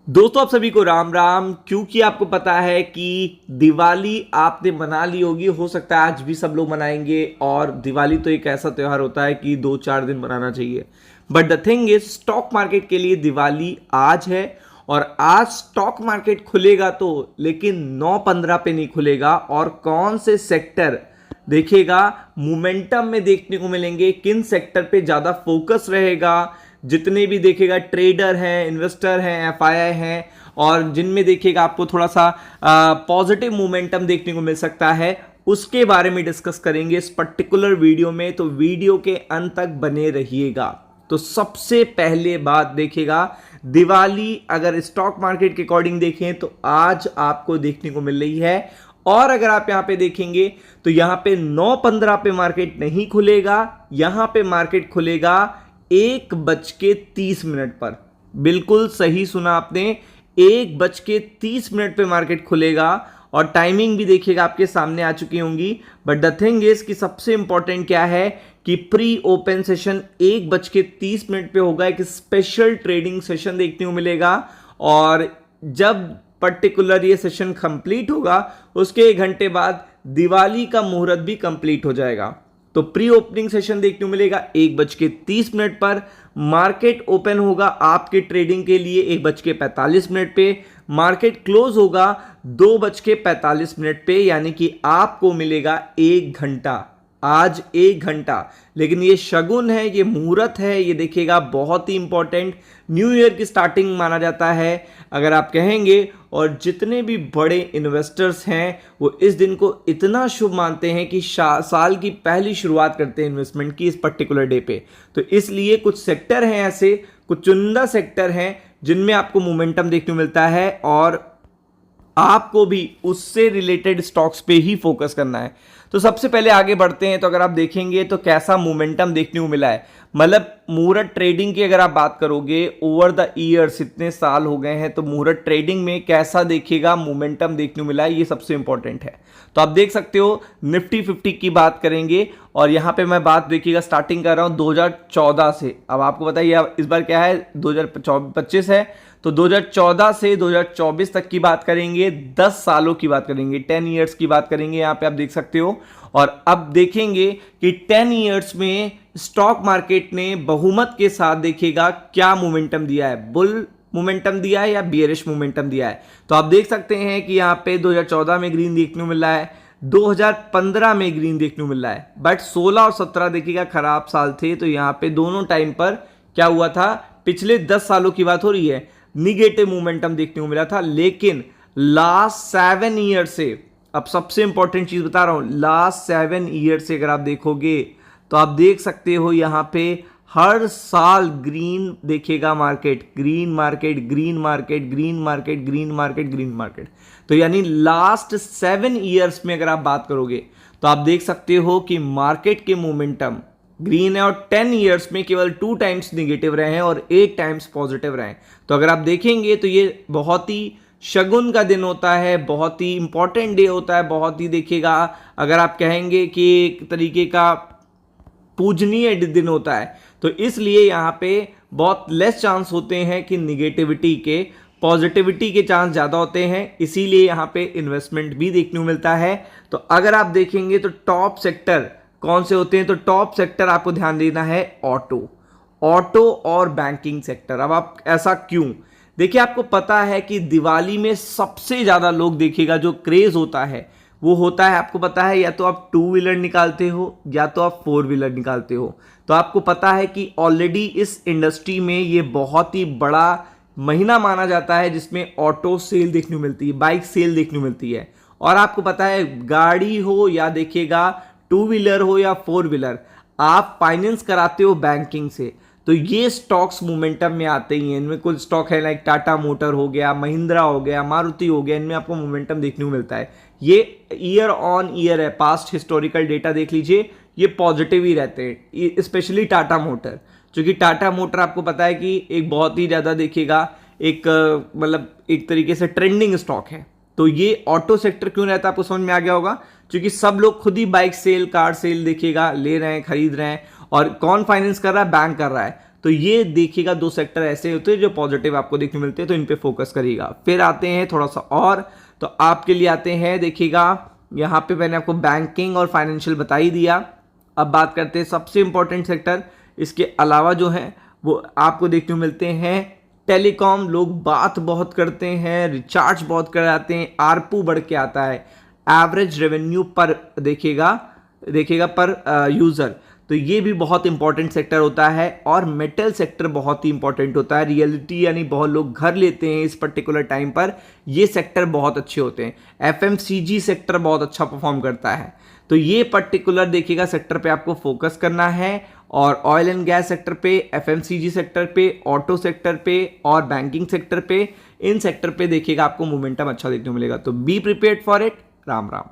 दोस्तों आप सभी को राम राम। क्योंकि आपको पता है कि दिवाली आपने मना ली होगी, हो सकता है आज भी सब लोग मनाएंगे। और दिवाली तो एक ऐसा त्यौहार होता है कि 2-4 दिन मनाना चाहिए। But the thing is stock market के लिए दिवाली आज है। और आज स्टॉक मार्केट खुलेगा तो, लेकिन 9-15 पे नहीं खुलेगा। और कौन से सेक्टर देखिएगा मोमेंटम में देखने को मिलेंगे, किन सेक्टर पे ज्यादा फोकस रहेगा, जितने भी देखेगा ट्रेडर हैं, इन्वेस्टर हैं, एफआईआई हैं, और जिनमें देखिएगा आपको थोड़ा सा पॉजिटिव मोमेंटम देखने को मिल सकता है, उसके बारे में डिस्कस करेंगे इस पर्टिकुलर वीडियो में। तो वीडियो के अंत तक बने रहिएगा। तो सबसे पहले बात देखिएगा, दिवाली अगर स्टॉक मार्केट के अकॉर्डिंग देखें तो आज आपको देखने को मिल रही है। और अगर आप यहां पे देखेंगे तो यहां पे 9:15 पे मार्केट नहीं खुलेगा, यहां पे मार्केट खुलेगा 1:30 पर। बिल्कुल सही सुना आपने, 1:30 पे मार्केट खुलेगा। और टाइमिंग भी देखिएगा आपके सामने आ चुकी होंगी। बट द थिंग इज कि सबसे इंपॉर्टेंट क्या है कि प्री ओपन सेशन 1:30 पे होगा। एक स्पेशल ट्रेडिंग सेशन देखने को मिलेगा। और जब पर्टिकुलर ये सेशन कंप्लीट होगा, उसके 1 घंटे बाद दिवाली का मुहूर्त भी कंप्लीट हो जाएगा। तो प्री ओपनिंग सेशन देखने को मिलेगा 1:30 पर। मार्केट ओपन होगा आपके ट्रेडिंग के लिए 1:45 पे। मार्केट क्लोज होगा 2:45 पे। यानी कि आपको मिलेगा 1 घंटा, आज 1 घंटा। लेकिन ये शगुन है, ये मुहूर्त है, ये देखिएगा बहुत ही इंपॉर्टेंट न्यू ईयर की स्टार्टिंग माना जाता है अगर आप कहेंगे। और जितने भी बड़े इन्वेस्टर्स हैं वो इस दिन को इतना शुभ मानते हैं कि साल की पहली शुरुआत करते हैं इन्वेस्टमेंट की इस पर्टिकुलर डे पे। तो इसलिए कुछ सेक्टर हैं ऐसे, कुछ चुनिंदा सेक्टर हैं जिनमें आपको मोमेंटम देखने को मिलता है, और आपको भी उससे रिलेटेड स्टॉक्स पे ही फोकस करना है। तो सबसे पहले आगे बढ़ते हैं। तो अगर आप देखेंगे तो कैसा मोमेंटम देखने को मिला है, मतलब मुहूर्त ट्रेडिंग की अगर आप बात करोगे ओवर द ईयर्स, इतने साल हो गए हैं, तो मुहूर्त ट्रेडिंग में कैसा देखिएगा मोमेंटम देखने को मिला है, ये सबसे इंपॉर्टेंट है। तो आप देख सकते हो निफ्टी 50 की बात करेंगे। और यहां पे मैं बात देखिएगा स्टार्टिंग कर रहा हूं 2014 से। अब आपको बताइए इस बार क्या है, 2025 है, तो 2014 से 2024 तक की बात करेंगे, 10 सालों की बात करेंगे, 10 ईयर्स की बात करेंगे। यहां पे आप देख सकते हो। और अब देखेंगे कि 10 ईयर्स में स्टॉक मार्केट ने बहुमत के साथ देखिएगा क्या मोमेंटम दिया है, बुल मोमेंटम दिया है या बियरिश मोमेंटम दिया है। तो आप देख सकते हैं कि यहां पे 2014 में ग्रीन देखने को मिल रहा है, 2015 में ग्रीन देखने को मिल रहा है। बट 16 और 17 देखिएगा खराब साल थे। तो यहां पे दोनों टाइम पर क्या हुआ था, पिछले 10 सालों की बात हो रही है, निगेटिव मोमेंटम देखने को मिला था। लेकिन लास्ट 7 ईयर से, अब सबसे इंपॉर्टेंट चीज बता रहा हूं, लास्ट 7 ईयर से अगर आप देखोगे तो आप देख सकते हो यहां पे हर साल ग्रीन देखेगा market, green market, green market, green market, green market, green market. तो यानी लास्ट 7 ईयर्स में अगर आप बात करोगे तो आप देख सकते हो कि मार्केट के मोमेंटम ग्रीन है। और 10 ईयर्स में केवल 2 टाइम्स निगेटिव रहे हैं और 8 टाइम्स पॉजिटिव रहे हैं। तो अगर आप देखेंगे तो ये बहुत ही शगुन का दिन होता है, बहुत ही इंपॉर्टेंट डे होता है, बहुत ही देखिएगा अगर आप कहेंगे कि एक तरीके का पूजनीय दिन होता है। तो इसलिए यहां पे बहुत लेस चांस होते हैं कि निगेटिविटी के, पॉजिटिविटी के चांस ज्यादा होते हैं। इसीलिए यहां पे इन्वेस्टमेंट भी देखने को मिलता है। तो अगर आप देखेंगे तो टॉप सेक्टर कौन से होते हैं, तो टॉप सेक्टर आपको ध्यान देना है ऑटो और बैंकिंग सेक्टर। अब आप ऐसा क्यों, देखिए आपको पता है कि दिवाली में सबसे ज्यादा लोग देखिएगा जो क्रेज होता है वो होता है, आपको पता है, या तो आप 2 व्हीलर निकालते हो या तो आप 4 व्हीलर निकालते हो। तो आपको पता है कि ऑलरेडी इस इंडस्ट्री में ये बहुत ही बड़ा महीना माना जाता है जिसमें ऑटो सेल देखने को मिलती है, बाइक सेल देखने को मिलती है। और आपको पता है गाड़ी हो या देखिएगा 2 व्हीलर हो या 4 व्हीलर, आप फाइनेंस कराते हो बैंकिंग से। तो ये स्टॉक्स मोमेंटम में आते ही हैं। इनमें कुछ स्टॉक है लाइक टाटा मोटर हो गया, महिंद्रा हो गया, मारुति हो गया, इनमें आपको मोमेंटम देखने को मिलता है। ये ईयर ऑन ईयर है, पास्ट हिस्टोरिकल डेटा देख लीजिए, ये पॉजिटिव ही रहते हैं, स्पेशली टाटा मोटर। क्योंकि टाटा मोटर आपको पता है कि एक बहुत ही ज़्यादा देखिएगा एक मतलब एक तरीके से ट्रेंडिंग स्टॉक है। तो ये ऑटो सेक्टर क्यों रहता है आपको समझ में आ गया होगा, क्योंकि सब लोग खुद ही बाइक सेल, कार सेल देखिएगा ले रहे हैं, खरीद रहे हैं। और कौन फाइनेंस कर रहा है, बैंक कर रहा है। तो ये देखिएगा, दो सेक्टर ऐसे होते हैं जो पॉजिटिव आपको देखने मिलते हैं, तो इन पे फोकस करिएगा। फिर आते हैं थोड़ा सा और, तो आपके लिए आते हैं, देखिएगा यहाँ पे मैंने आपको बैंकिंग और फाइनेंशियल बता ही दिया। अब बात करते हैं सबसे इंपॉर्टेंट सेक्टर, इसके अलावा जो है वो आपको देखने को मिलते हैं टेलीकॉम। लोग बात बहुत करते हैं, रिचार्ज बहुत कराते हैं, आरपू बढ़ के आता है, एवरेज रेवेन्यू पर देखिएगा पर यूजर, तो ये भी बहुत इंपॉर्टेंट सेक्टर होता है। और मेटल सेक्टर बहुत ही इंपॉर्टेंट होता है, रियलिटी यानी बहुत लोग घर लेते हैं इस पर्टिकुलर टाइम पर, ये सेक्टर बहुत अच्छे होते हैं। एफएमसीजी सेक्टर बहुत अच्छा परफॉर्म करता है, तो ये पर्टिकुलर देखिएगा सेक्टर पे आपको फोकस करना है। और ऑयल एंड गैस सेक्टर पे, एफएमसीजी सेक्टर पे, ऑटो सेक्टर पे और बैंकिंग सेक्टर पे, इन सेक्टर पे देखिएगा आपको मोमेंटम अच्छा देखने को मिलेगा। तो be prepared for it. Ram Ram.